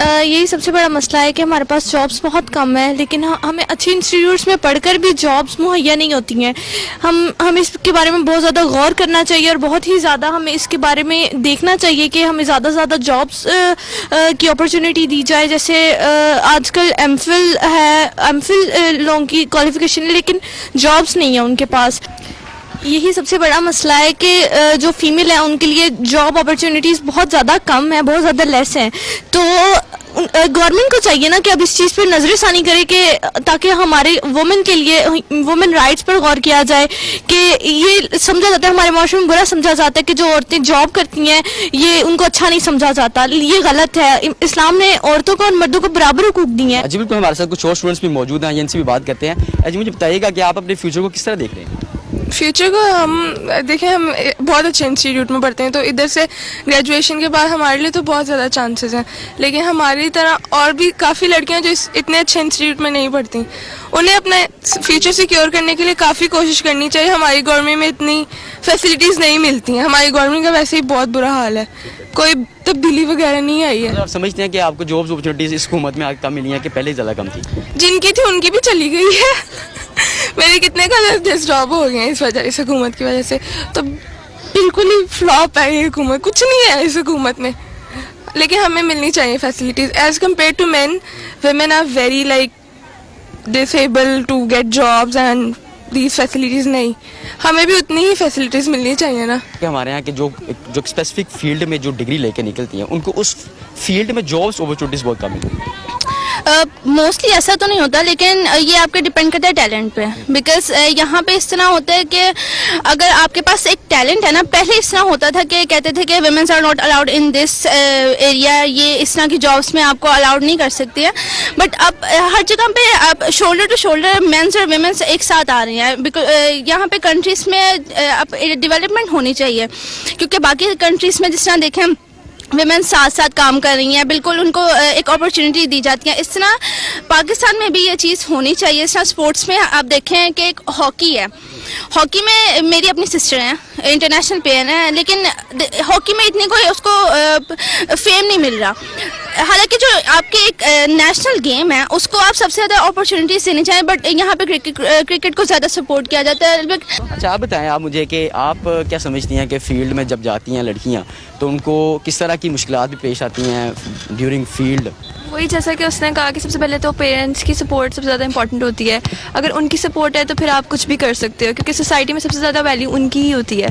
یہی سب سے بڑا مسئلہ ہے کہ ہمارے پاس جابس بہت کم ہیں، لیکن ہمیں اچھے انسٹیٹیوٹس میں پڑھ کر بھی جابس مہیا نہیں ہوتی ہیں. ہمیں اس کے بارے میں بہت زیادہ غور کرنا چاہیے، اور بہت ہی زیادہ ہمیں اس کے بارے میں دیکھنا چاہیے کہ ہمیں زیادہ سے زیادہ جابس کی اپرچونیٹی دی جائے. جیسے آج کل ایم فل لوگوں کی کوالیفیکیشن ہے، لیکن جابس نہیں ہیں ان کے پاس. یہی سب سے بڑا مسئلہ ہے کہ جو فیمیل ہیں ان کے لیے جاب اپرچونیٹیز بہت زیادہ کم ہیں، بہت زیادہ لیس ہیں. تو گورنمنٹ کو چاہیے نا کہ اب اس چیز پہ نظر ثانی کرے کہ تاکہ ہمارے وومن کے لیے وومن رائٹس پر غور کیا جائے. کہ یہ سمجھا جاتا ہے ہمارے معاشرے میں برا سمجھا جاتا ہے کہ جو عورتیں جاب کرتی ہیں یہ ان کو اچھا نہیں سمجھا جاتا. یہ غلط ہے. اسلام نے عورتوں کو اور مردوں کو برابر حقوق دیے ہیں. جی بالکل، ہمارے ساتھ کچھ اور اسٹوڈنٹس بھی موجود ہیں، ان سے بھی بات کرتے ہیں. جی مجھے بتائیے گا کہ آپ اپنے فیوچر کو کس طرح دیکھ رہے ہیں؟ فیوچر کو ہم دیکھیں، ہم بہت اچھے انسٹیٹیوٹ میں پڑھتے ہیں، تو ادھر سے گریجویشن کے بعد ہمارے لیے تو بہت زیادہ چانسز ہیں. لیکن ہماری طرح اور بھی کافی لڑکیاں جو اتنے اچھے انسٹیٹیوٹ میں نہیں پڑھتی، انہیں اپنا فیوچر سیکیور کرنے کے لیے کافی کوشش کرنی چاہیے. ہماری گورنمنٹ میں اتنی فیسلٹیز نہیں ملتی ہیں. ہماری گورنمنٹ کا ویسے ہی بہت برا حال ہے، کوئی تبدیلی وغیرہ نہیں آئی ہے. آپ سمجھتے ہیں کہ آپ کو جابس اپرچونیٹیز اس حکومت میں کم ملی ہیں کہ پہلے زیادہ کم تھی؟ جن کی تھی ان کی بھی چلی گئی ہے. میرے کتنے کا ڈسٹرب ہو گئے ہیں اس حکومت کی وجہ سے. تو بالکل ہی فلاپ ہے یہ حکومت، کچھ نہیں ہے اس حکومت میں. لیکن ہمیں ملنی چاہیے facilities as compare to men. Women are very like disable to get jobs and these facilities نہیں. ہمیں بھی اتنی ہی فیسلٹیز ملنی چاہیے نا. کہ ہمارے یہاں کے جو اسپیسیفک فیلڈ میں جو ڈگری لے کے نکلتی ہیں ان کو اس فیلڈ میں جابس اپرچونیٹیز بہت کم ملتی ہیں. موسٹلی ایسا تو نہیں ہوتا، لیکن یہ آپ کے ڈپینڈ کرتا ہے ٹیلنٹ پہ. بیکاز یہاں پہ اس طرح ہوتا ہے کہ اگر آپ کے پاس ایک ٹیلنٹ ہے نا، پہلے اس طرح ہوتا تھا کہ کہتے تھے کہ womens are not allowed in this area, یہ اس طرح کی جابس میں آپ کو الاؤڈ نہیں کر سکتی ہے. بٹ اب ہر جگہ پہ اب شولڈر ٹو شولڈر مینس اور ویمنس ایک ساتھ آ رہے ہیں. یہاں پہ کنٹریز میں اب ڈیولپمنٹ ہونی چاہیے، کیونکہ باقی کنٹریز میں جس طرح دیکھیں ویمن ساتھ ساتھ کام کر رہی ہیں، بالکل ان کو ایک اپرچونیٹی دی جاتی ہے. اس طرح پاکستان میں بھی یہ چیز ہونی چاہیے. اس طرح اسپورٹس میں آپ دیکھیں کہ ایک ہاکی ہے. ہاکی میں میری اپنی سسٹر ہیں، انٹرنیشنل پلیئر ہیں، لیکن ہاکی میں اتنی کوئی اس کو فیم نہیں مل رہا. حالانکہ جو آپ کے ایک نیشنل گیم ہے اس کو آپ سب سے زیادہ اپرچونیٹیز دینی چاہیں، بٹ یہاں پہ کرکٹ کو زیادہ سپورٹ کیا جاتا ہے. اچھا آپ بتائیں آپ مجھے کہ آپ کیا سمجھتی ہیں کہ فیلڈ میں جب جاتی ہیں لڑکیاں تو ان کو کس طرح کی مشکلات بھی پیش آتی ہیں ڈیورنگ فیلڈ؟ وہی جیسا کہ اس نے کہا کہ سب سے پہلے تو پیرنٹس کی سپورٹ سب سے زیادہ امپورٹنٹ ہوتی ہے. اگر ان کی سپورٹ ہے تو پھر آپ کچھ بھی کر سکتے ہو، کیونکہ سوسائٹی میں سب سے زیادہ ویلیو ان کی ہی ہوتی ہے.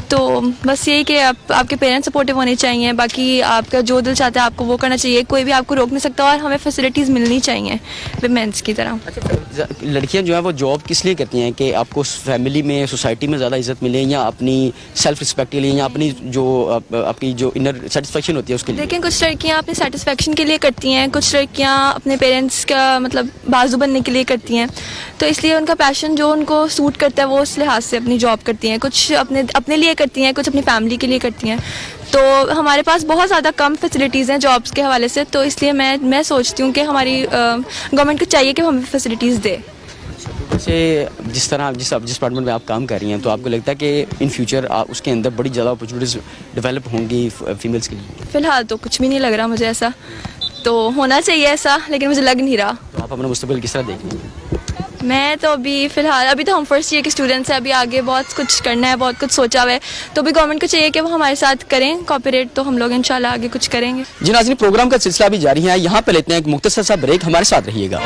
تو بس یہی کہ آپ کے پیرنٹس سپورٹیو ہونے چاہیے. باقی آپ کا جو دل چاہتا ہے آپ کو وہ کرنا چاہیے، کوئی بھی آپ کو روک نہیں سکتا، اور ہمیں فیسلٹیز ملنی چاہیے ویمنس کی طرح. لڑکیاں جو ہیں وہ جاب کس لیے کرتی ہیں؟ کہ آپ کو فیملی میں سوسائٹی میں زیادہ عزت ملے، یا اپنی سیلف رسپیکٹ کے لیے، یا اپنی جو آپ کی جو انر سیٹسفیکشن ہوتی ہے اس کے لیے؟ لیکن کچھ لڑکیاں اپنے سیٹسفیکشن کے لیے کرتی ہیں، کچھ لڑکیاں اپنے پیرنٹس کا مطلب بازو بننے کے لیے کرتی ہیں. تو اس لیے ان کا پیشن جو ان کو سوٹ کرتا ہے وہ اس لحاظ سے اپنی جاب کرتی ہیں. کچھ اپنے لیے کرتی ہیں، کچھ اپنی فیملی کے لیے کرتی ہیں. تو ہمارے پاس بہت زیادہ کم فیسلٹیز ہیں جابس کے حوالے سے. تو اس لیے میں سوچتی ہوں کہ ہماری گورنمنٹ کو چاہیے کہ وہ ہمیں فیسلٹیز دے. ویسے جس طرح جس ڈپارٹمنٹ میں آپ کام کر رہی ہیں تو آپ کو لگتا ہے کہ ان فیوچر اس کے اندر بڑی زیادہ اپرچونیٹیز ڈیولپ ہوں گی فیمیلس کے لیے؟ فی الحال تو کچھ بھی نہیں لگ رہا مجھے ایسا. تو ہونا چاہیے ایسا، لیکن مجھے لگ نہیں رہا. تو آپ اپنا مستقبل کس طرح دیکھ رہی ہیں؟ میں تو ابھی تو ہم فرسٹ ایئر کے اسٹوڈنٹس ہیں. ابھی آگے بہت کچھ کرنا ہے، بہت کچھ سوچا ہوا ہے. تو ابھی گورنمنٹ کو چاہیے کہ وہ ہمارے ساتھ کریں کوآپریٹ، تو ہم لوگ انشاءاللہ آگے کچھ کریں گے. جی ناظرین، پروگرام کا سلسلہ بھی جاری ہے. یہاں پہ لیتے ہیں ایک مختصر سا بریک. ہمارے ساتھ رہیے گا.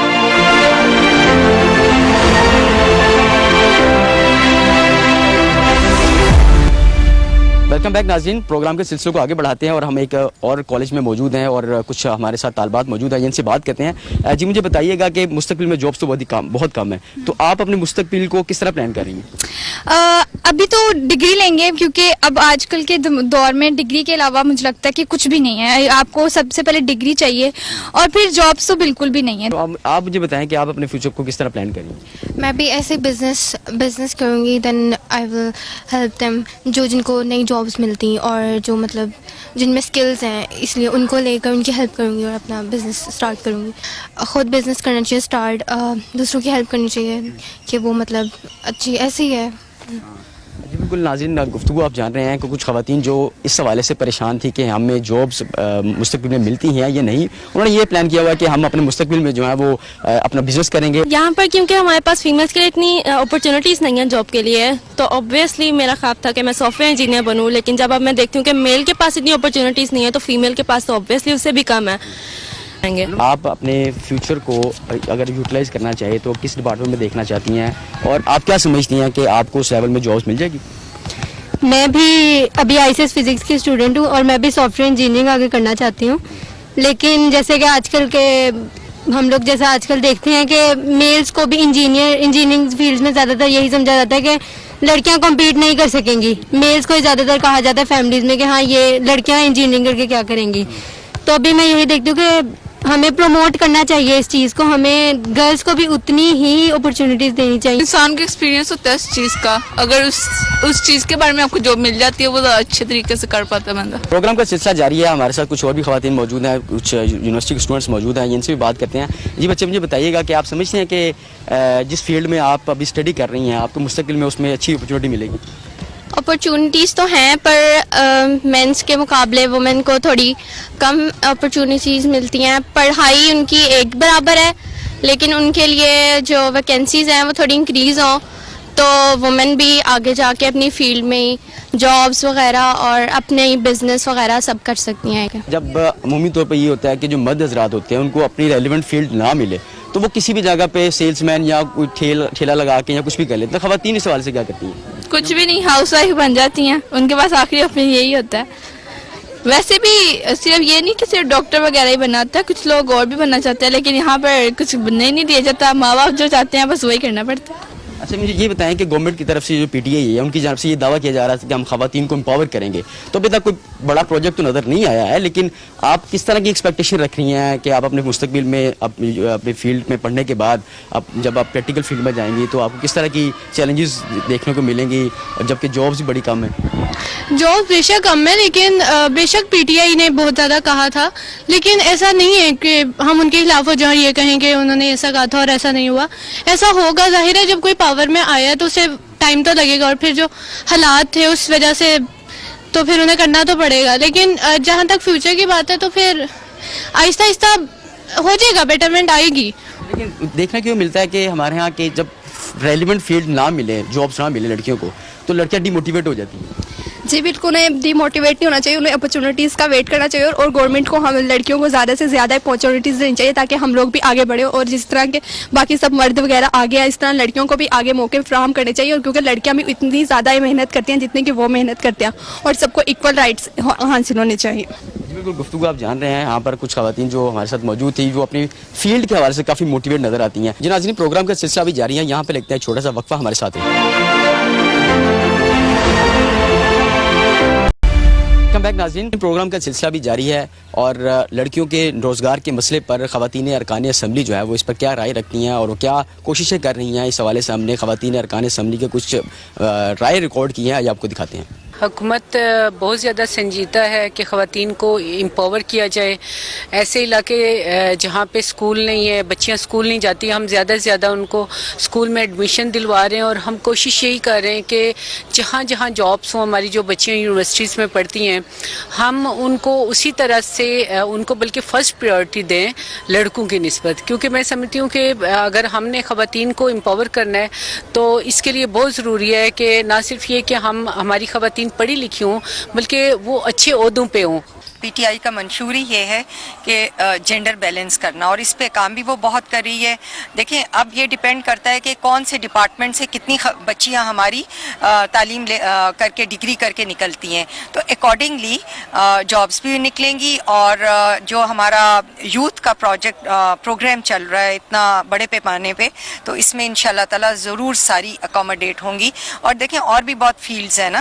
ویلکم بیک ناظرین. پروگرام کے سلسلے کو آگے بڑھاتے ہیں اور ہم ایک اور کالج میں موجود ہیں اور کچھ ہمارے ساتھ طالبات موجود ہیں، ان سے بات کرتے ہیں. جی مجھے بتائیے گا کہ مستقبل میں جابس تو بہت کم ہے، تو آپ اپنے مستقبل کو کس طرح پلان کر رہی ہیں؟ ابھی تو ڈگری لیں گے، کیونکہ اب آج کل کے دور میں ڈگری کے علاوہ مجھے لگتا ہے کہ کچھ بھی نہیں ہے. آپ کو سب سے پہلے ڈگری چاہیے، اور پھر جابس تو بالکل بھی نہیں ہے. تو آپ مجھے بتائیں کہ آپ اپنے فیوچر کو کس طرح پلان کر رہی ہیں؟ میں بھی ایسے بزنس کروں گی. دین آئی ول ہیلپ دیم، جو جن کو نئی جابس ملتی اور جو مطلب جن میں اسکلز ہیں، اس لیے ان کو لے کر ان کی ہیلپ کروں گی اور اپنا بزنس اسٹارٹ کروں گی. خود بزنس کرنا چاہیے اسٹارٹ، دوسروں کی ہیلپ کرنی چاہیے کہ وہ مطلب اچھی ایسے ہی ہے. بالکل ناظرین گفتگو آپ جان رہے ہیں کہ کچھ خواتین جو اس حوالے سے پریشان تھی کہ ہمیں جابس مستقبل میں ملتی ہیں یا نہیں, انہوں نے یہ پلان کیا ہوا ہے کہ ہم اپنے مستقبل میں جو ہے وہ اپنا بزنس کریں گے. یہاں پر کیونکہ ہمارے پاس فیمیلس کے لیے اتنی اپرچونیٹیز نہیں ہیں جاب کے لیے, تو obviously میرا خواب تھا کہ میں سافٹ ویئر انجینئر بنوں, لیکن جب اب میں دیکھتی ہوں کہ میل کے پاس اتنی اپرچونیٹیز نہیں ہے تو فیمیل کے پاس تو obviously اس سے بھی کم ہے. آپ اپنے فیوچر کو اگر یوٹیلائز کرنا چاہے تو کس ڈپارٹمنٹ میں دیکھنا چاہتی ہیں, اور آپ کیا سمجھتی ہیں کہ آپ کو اس لیول میں جابس مل جائے گی؟ میں بھی ابھی ICS فزکس کی اسٹوڈنٹ ہوں اور میں بھی سافٹ ویئر انجینئرنگ آگے کرنا چاہتی ہوں, لیکن جیسے کہ آج کل کے ہم لوگ جیسا آج کل دیکھتے ہیں کہ میلز کو بھی انجینئرنگ فیلڈ میں زیادہ تر یہی سمجھا جاتا ہے کہ لڑکیاں کمپیٹ نہیں کر سکیں گی. میلز کو زیادہ تر کہا جاتا ہے فیملیز میں کہ ہاں یہ لڑکیاں انجینئرنگ کر کے کیا کریں گی. تو ابھی میں یہی دیکھتی ہوں کہ ہمیں پروموٹ کرنا چاہیے اس چیز کو, ہمیں گرلز کو بھی اتنی ہی اپرچونیٹیز دینی چاہیے. انسان کا ایکسپیرینس ہوتا ہے اس چیز کا, اگر اس چیز کے بارے میں آپ کو جاب مل جاتی ہے وہ اچھے طریقے سے کر پاتا ہے بندہ. پروگرام کا سلسلہ جاری ہے, ہمارے ساتھ کچھ اور بھی خواتین موجود ہیں, کچھ یونیورسٹی کے اسٹوڈنٹس موجود ہیں, ان سے بھی بات کرتے ہیں. جی بچے مجھے بتائیے گا کہ آپ سمجھتے ہیں کہ جس فیلڈ میں آپ ابھی اسٹڈی کر رہی ہیں آپ کو مستقبل میں اس میں اچھی اپرچونیٹی ملے گی؟ اپرچونیٹیز تو ہیں, پر مینس کے مقابلے وومن کو تھوڑی کم اپرچونیٹیز ملتی ہیں. پڑھائی ان کی ایک برابر ہے, لیکن ان کے لیے جو ویکینسیز ہیں وہ تھوڑی انکریز ہوں تو وومن بھی آگے جا کے اپنی فیلڈ میں جابس وغیرہ اور اپنے بزنس وغیرہ سب کر سکتی ہیں. جب عمومی طور پہ یہ ہوتا ہے کہ جو مرد حضرات ہوتے ہیں ان کو اپنی ریلیونٹ فیلڈ نہ ملے تو وہ کسی بھی جگہ پہ سیلس مین یا کوئی ٹھیلا لگا کے یا کچھ بھی کر لیتے ہیں, خواتین اس حوالے سے کیا کرتی ہیں؟ کچھ بھی نہیں, ہاؤس وائف بن جاتی ہیں, ان کے پاس آخری آپشن یہی ہوتا ہے. ویسے بھی صرف یہ نہیں کہ صرف ڈاکٹر وغیرہ ہی بننا ہوتا ہے, کچھ لوگ اور بھی بننا چاہتے ہیں, لیکن یہاں پر کچھ بننے ہی نہیں دیا جاتا, ماں باپ جو چاہتے ہیں بس وہی کرنا پڑتا ہے. اچھا مجھے یہ بتائیں کہ گورنمنٹ کی طرف سے جو PTI ہے ان کی جانب سے یہ دعویٰ کیا جا رہا ہے کہ ہم خواتین کو امپاور کریں گے, تو ابھی تک کوئی بڑا پروجیکٹ تو نظر نہیں آیا ہے, لیکن آپ کس طرح کی ایکسپیکٹیشن رکھ رہی ہیں کہ آپ اپنے مستقبل میں اپنے فیلڈ میں پڑھنے کے بعد جب آپ پریکٹیکل فیلڈ میں جائیں گی تو آپ کو کس طرح کی چیلنجز دیکھنے کو ملیں گی, جبکہ جابس بھی بڑی کم ہیں؟ جاب بے شک کم ہے, لیکن بے شک PTI نے بہت زیادہ کہا تھا, لیکن ایسا نہیں ہے کہ ہم ان کے خلاف ہو جائیں یہ کہیں کہ انہوں نے ایسا کہا تھا اور ایسا نہیں ہوا. ایسا ہوگا, ظاہر ہے جب کوئی پاور میں آیا تو اسے ٹائم تو لگے گا, اور پھر جو حالات تھے اس وجہ سے تو پھر انہیں کرنا تو پڑے گا. لیکن جہاں تک فیوچر کی بات ہے تو پھر آہستہ آہستہ ہو جائے گا, بیٹرمنٹ آئے گی. لیکن دیکھنا کیوں ملتا ہے کہ ہمارے ہاں کہ جب ریلیونٹ فیلڈ نہ ملے, جابس نہ ملے لڑکیوں کو, تو لڑکیاں ڈی موٹیویٹ ہو جاتی ہیں. جی بالکل, انہیں ڈی موٹیویٹ نہیں ہونا چاہیے, انہیں اپرچونیٹیز کا ویٹ کرنا چاہیے, اور گورنمنٹ کو ہم لڑکیوں کو زیادہ سے زیادہ اپرچونیٹیز دینی چاہیے تاکہ ہم لوگ بھی آگے بڑھیں, اور جس طرح کے باقی سب مرد وغیرہ آگے ہیں اس طرح لڑکیوں کو بھی آگے موقع فراہم کرنے چاہیے, اور کیونکہ لڑکیاں بھی اتنی زیادہ محنت کرتی ہیں جتنی کہ وہ محنت کرتے ہیں, اور سب کو ایکول رائٹس حاصل ہونے چاہیے. بالکل گفتگو آپ جان رہے ہیں, یہاں پر کچھ خواتین جو ہمارے ساتھ موجود تھی جو اپنی فیلڈ کے حوالے سے کافی موٹیویٹ نظر آتی ہیں. جی ناظرین, پروگرام کا سلسلہ بھی جاری ہے, یہاں پہ لگتا ہے چھوٹا سا وقفہ, ہمارے ساتھ ہے. کم بیک ناظرین, پروگرام کا سلسلہ بھی جاری ہے, اور لڑکیوں کے روزگار کے مسئلے پر خواتین ارکان اسمبلی جو ہے وہ اس پر کیا رائے رکھتی ہیں اور وہ کیا کوششیں کر رہی ہیں, اس حوالے سے ہم نے خواتین ارکان اسمبلی کے کچھ رائے ریکارڈ کی ہیں, یہ آپ کو دکھاتے ہیں. حکومت بہت زیادہ سنجیدہ ہے کہ خواتین کو امپاور کیا جائے. ایسے علاقے جہاں پہ سکول نہیں ہے, بچیاں سکول نہیں جاتی, ہم زیادہ سے زیادہ ان کو سکول میں ایڈمیشن دلوا رہے ہیں, اور ہم کوشش یہی کر رہے ہیں کہ جہاں جہاں جابس ہوں, ہماری جو بچیاں یونیورسٹیز میں پڑھتی ہیں, ہم ان کو اسی طرح سے ان کو بلکہ فرسٹ پریورٹی دیں لڑکوں کی نسبت, کیونکہ میں سمجھتی ہوں کہ اگر ہم نے خواتین کو امپاور کرنا ہے تو اس کے لیے بہت ضروری ہے کہ نہ صرف یہ کہ ہماری خواتین پڑھی لکھی ہوں بلکہ وہ اچھے عہدوں پہ ہوں. PTI کا منشور ہی یہ ہے کہ جینڈر بیلنس کرنا, اور اس پہ کام بھی وہ بہت کر رہی ہے. دیکھیں اب یہ ڈیپینڈ کرتا ہے کہ کون سے ڈپارٹمنٹ سے کتنی بچیاں ہماری تعلیم کر کے ڈگری کر کے نکلتی ہیں, تو اکارڈنگلی جابس بھی نکلیں گی. اور جو ہمارا یوتھ کا پروگرام چل رہا ہے اتنا بڑے پیمانے پہ, تو اس میں انشاءاللہ تعالی ضرور ساری اکوموڈیٹ ہوں گی. اور دیکھیں اور بھی بہت فیلڈز ہیں نا,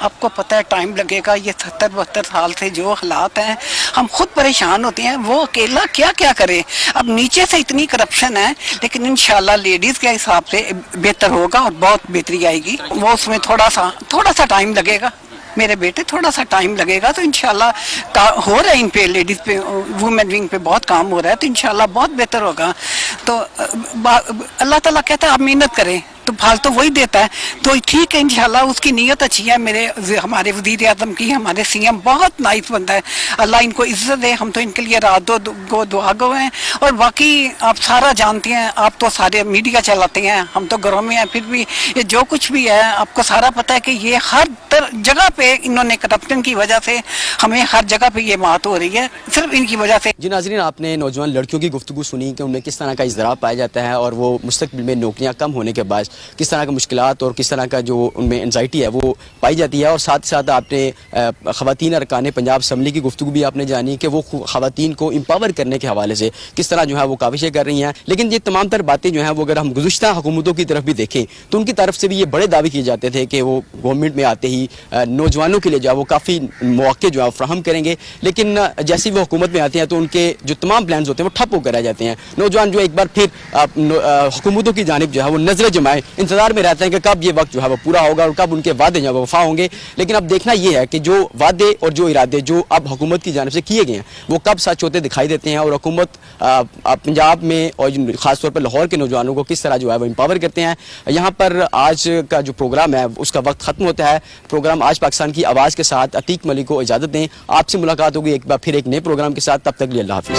آپ کو پتہ ہے ٹائم لگے گا. یہ 70-72 سال سے جو حالات ہیں ہم خود پریشان ہوتے ہیں, وہ اکیلا کیا کیا کرے. اب نیچے سے اتنی کرپشن ہے, لیکن انشاءاللہ لیڈیز کے حساب سے بہتر ہوگا اور بہت بہتری آئے گی. وہ اس میں تھوڑا سا ٹائم لگے گا میرے بیٹے, تھوڑا سا ٹائم لگے گا. تو انشاءاللہ ہو رہا ہے ان پہ, لیڈیز پہ, وومن ونگ پہ بہت کام ہو رہا ہے. تو انشاءاللہ بہت بہتر ہوگا. تو اللہ تعالیٰ کہتا ہے آپ محنت کریں تو پھل تو وہی دیتا ہے. تو ٹھیک ہے انشاءاللہ اس کی نیت اچھی ہے. ہمارے وزیر اعظم کی, ہمارے سی ایم بہت نائس بندہ ہے. اللہ ان کو عزت دے. ہم تو ان کے لیے رات دو دعا گو ہیں. اور باقی آپ سارا جانتے ہیں, آپ تو سارے میڈیا چلاتے ہیں, ہم تو گھروں میں ہیں, پھر بھی یہ جو کچھ بھی ہے آپ کو سارا پتہ ہے کہ یہ ہر جگہ پہ انہوں نے کرپشن کی وجہ سے ہمیں ہر جگہ پہ یہ بات ہو رہی ہے, صرف ان کی وجہ سے. جی ناظرین, آپ نے نوجوان لڑکیوں کی گفتگو سنی کہ ان میں کس طرح کا اضطراب پایا جاتا ہے, اور وہ مستقبل میں نوکریاں کم ہونے کے بعد کس طرح کے مشکلات اور کس طرح کا جو ان میں انزائٹی ہے وہ پائی جاتی ہے. اور ساتھ ساتھ آپ نے خواتین ارکان پنجاب اسمبلی کی گفتگو بھی آپ نے جانی کہ وہ خواتین کو امپاور کرنے کے حوالے سے کس طرح جو ہے وہ کاوشیں کر رہی ہیں. لیکن یہ تمام تر باتیں جو ہیں وہ اگر ہم گزشتہ حکومتوں کی طرف بھی دیکھیں تو ان کی طرف سے بھی یہ بڑے دعوے کیے جاتے تھے کہ وہ گورنمنٹ میں آتے ہی نوجوانوں کے لیے جو ہے وہ کافی مواقع جو ہے فراہم کریں گے. لیکن جیسی وہ حکومت میں آتے ہیں تو ان کے جو تمام پلانز ہوتے ہیں وہ ٹھپ ہو کر رہ جاتے ہیں. نوجوان جو ایک بار پھر حکومتوں کی جانب جو ہے وہ نظر جمائے انتظار میں رہتے ہیں کہ کب یہ وقت جو ہے وہ پورا ہوگا اور کب ان کے وعدے جو ہے وہ وفا ہوں گے. لیکن اب دیکھنا یہ ہے کہ جو وعدے اور جو ارادے جو اب حکومت کی جانب سے کیے گئے ہیں وہ کب سچ ہوتے دکھائی دیتے ہیں, اور حکومت پنجاب میں اور خاص طور پر لاہور کے نوجوانوں کو کس طرح جو ہے وہ امپاور کرتے ہیں. یہاں پر آج کا جو پروگرام ہے اس کا وقت ختم ہوتا ہے. پروگرام آج پاکستان کی آواز کے ساتھ عتیق ملک کو اجازت دیں. آپ سے ملاقات ہوگی ایک بار پھر ایک نئے پروگرام کے ساتھ. تب تک لیے اللہ حافظ.